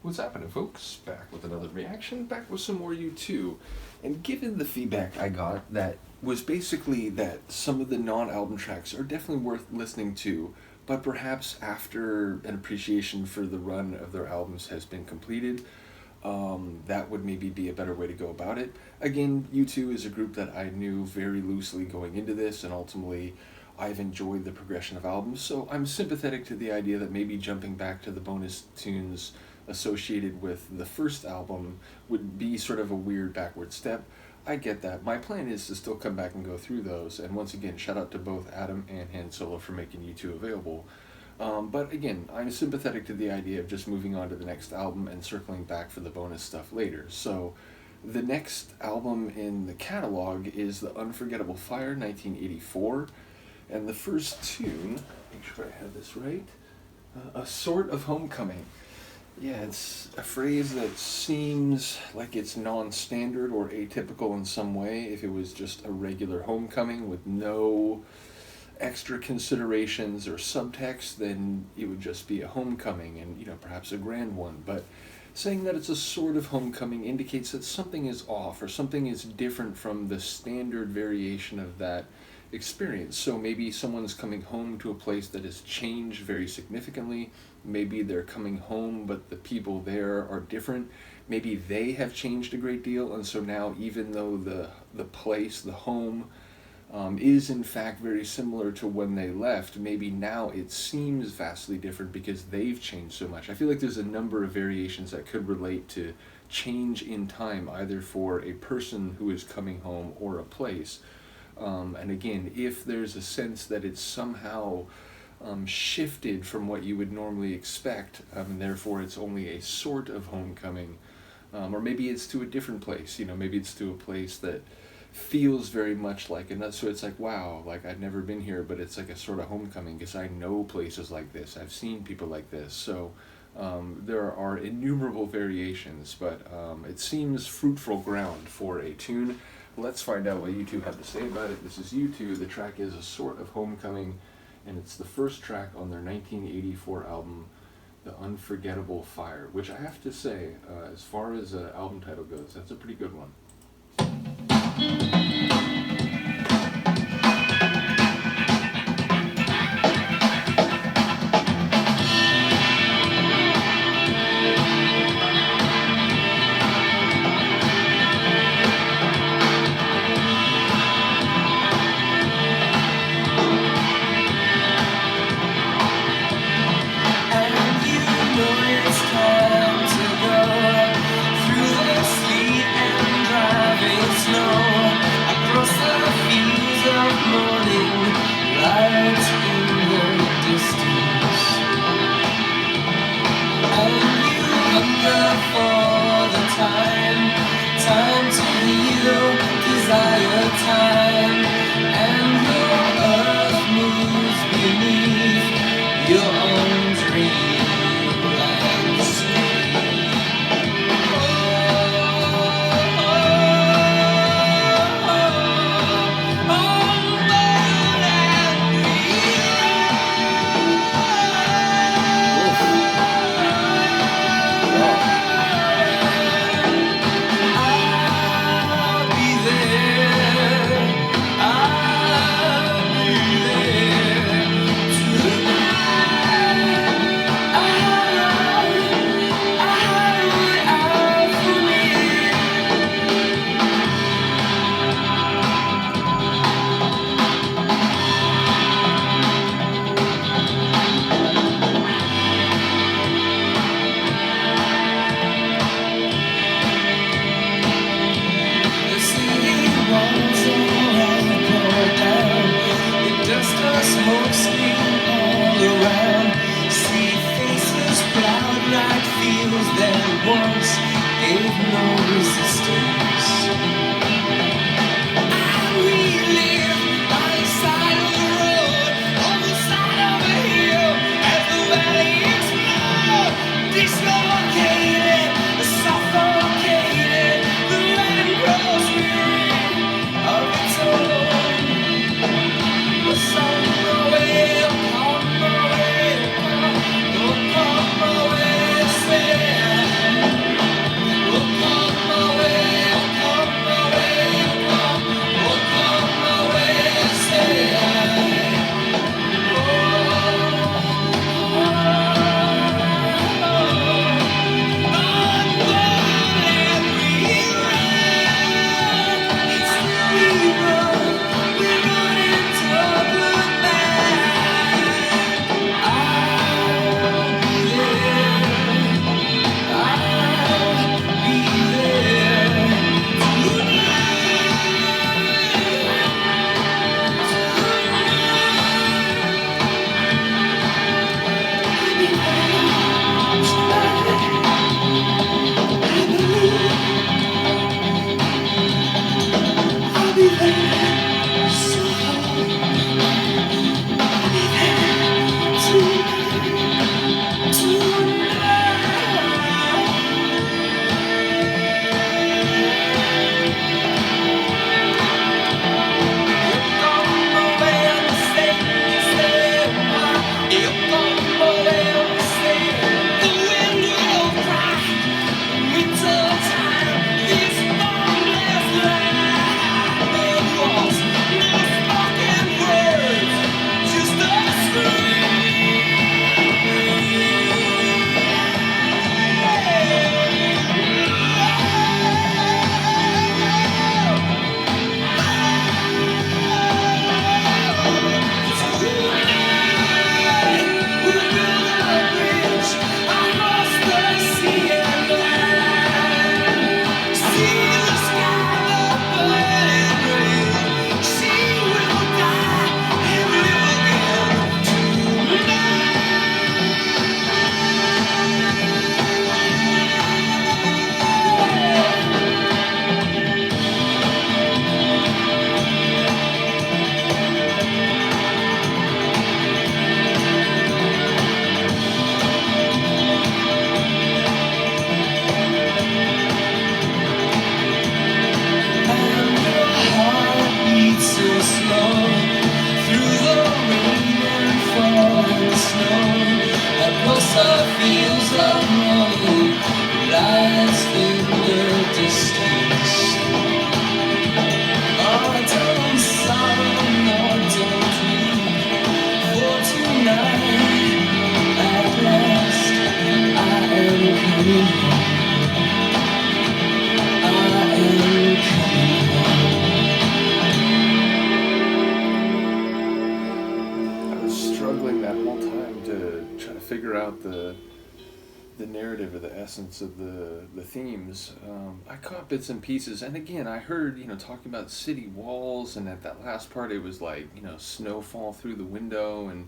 What's happening, folks? Back with another reaction, back with some more U2. And given the feedback I got, that was basically that some of the non album tracks are definitely worth listening to, but perhaps after an appreciation for the run of their albums has been completed, that would maybe be a better way to go about it. Again, U2 is a group that I knew very loosely going into this, and ultimately I've enjoyed the progression of albums, so I'm sympathetic to the idea that maybe jumping back to the bonus tunes associated with the first album would be sort of a weird backward step. I get that. My plan is to still come back and go through those, and once again, shout out to both Adam and Han Solo for making U2 available. But again, I'm sympathetic to the idea of just moving on to the next album and circling back for the bonus stuff later. So, the next album in the catalog is the Unforgettable Fire 1984, and the first tune, make sure I have this right, A Sort of Homecoming. Yeah, it's a phrase that seems like it's non-standard or atypical in some way. If it was just a regular homecoming with no extra considerations or subtext, then it would just be a homecoming and, perhaps a grand one. But saying that it's a sort of homecoming indicates that something is off or something is different from the standard variation of that experience. So maybe someone's coming home to a place that has changed very significantly. Maybe they're coming home, but the people there are different. Maybe they have changed a great deal, and so now, even though the place, the home, is in fact very similar to when they left, maybe now it seems vastly different because they've changed so much. I feel like there's a number of variations that could relate to change in time, either for a person who is coming home or a place. And again, if there's a sense that it's somehow shifted from what you would normally expect, and therefore it's only a sort of homecoming, or maybe it's to a different place, maybe it's to a place that feels very much like another, so it's like, wow, like I've never been here, but it's like a sort of homecoming because I know places like this, I've seen people like this, so there are innumerable variations, but it seems fruitful ground for a tune. Let's find out what U2 had to say about it. This is U2, the track is A Sort of Homecoming, and it's the first track on their 1984 album, The Unforgettable Fire, which I have to say, as far as an album title goes, that's a pretty good one. narrative or the essence of the themes. I caught bits and pieces, and again, I heard, talking about city walls, and at that last part, it was like, snowfall through the window, and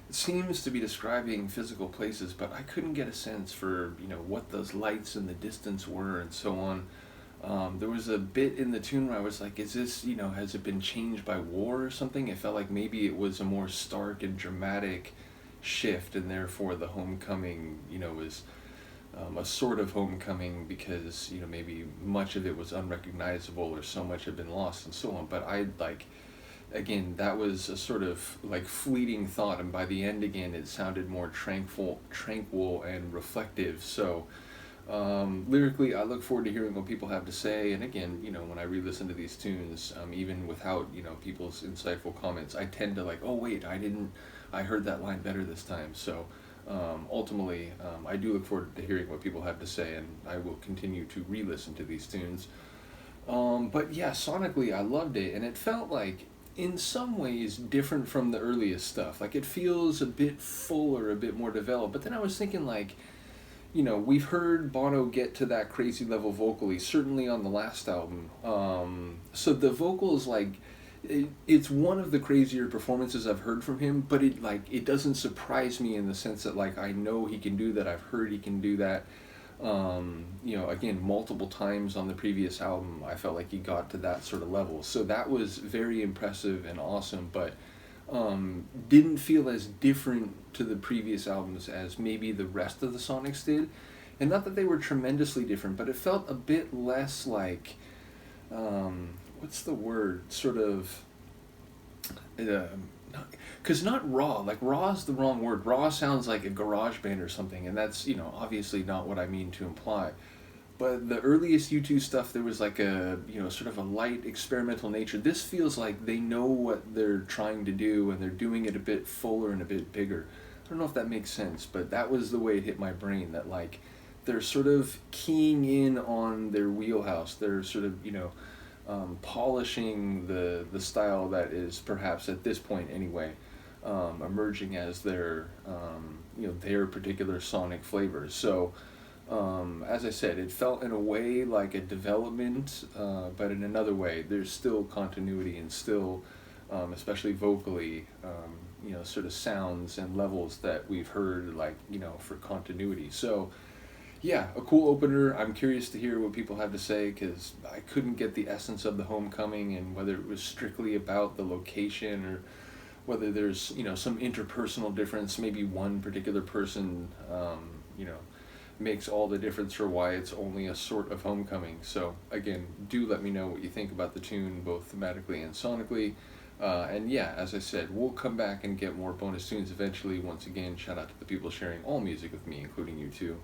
it seems to be describing physical places, but I couldn't get a sense for, what those lights in the distance were, and so on. There was a bit in the tune where I was like, is this, has it been changed by war or something? It felt like maybe it was a more stark and dramatic shift, and therefore the homecoming, was a sort of homecoming because, maybe much of it was unrecognizable or so much had been lost and so on. But again, that was a sort of like fleeting thought, and by the end, again, it sounded more tranquil and reflective. So, lyrically, I look forward to hearing what people have to say. And again, when I re-listen to these tunes, even without, people's insightful comments, I tend to like, oh wait, I heard that line better this time. So, ultimately, I do look forward to hearing what people have to say, and I will continue to re-listen to these tunes. But yeah, sonically, I loved it, and it felt like, in some ways, different from the earliest stuff. Like, it feels a bit fuller, a bit more developed. But then I was thinking, like, we've heard Bono get to that crazy level vocally, certainly on the last album. So the vocals, like, it's one of the crazier performances I've heard from him, but it doesn't surprise me in the sense that, like, I know he can do that, I've heard he can do that. Again, multiple times on the previous album, I felt like he got to that sort of level. So that was very impressive and awesome, but didn't feel as different to the previous albums as maybe the rest of the Sonics did. And not that they were tremendously different, but it felt a bit less like, what's the word, sort of, because not raw, like raw is the wrong word. Raw sounds like a garage band or something, and that's, obviously not what I mean to imply. But the earliest U2 stuff, there was like a, sort of a light experimental nature. This feels like they know what they're trying to do, and they're doing it a bit fuller and a bit bigger. I don't know if that makes sense, but that was the way it hit my brain, that like they're sort of keying in on their wheelhouse. They're sort of, polishing the style that is perhaps at this point anyway, emerging as their particular sonic flavor. So, as I said, it felt in a way like a development, but in another way, there's still continuity and still, especially vocally, sort of sounds and levels that we've heard, like, for continuity. So, yeah, a cool opener. I'm curious to hear what people have to say, because I couldn't get the essence of the homecoming, and whether it was strictly about the location or whether there's, some interpersonal difference. Maybe one particular person, makes all the difference for why it's only a sort of homecoming. So again, do let me know what you think about the tune, both thematically and sonically. And yeah, as I said, we'll come back and get more bonus tunes eventually. Once again, shout out to the people sharing all music with me, including you too.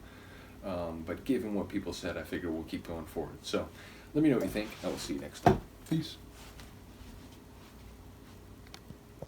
But given what people said, I figure we'll keep going forward. So let me know what you think. I will see you next time. Peace.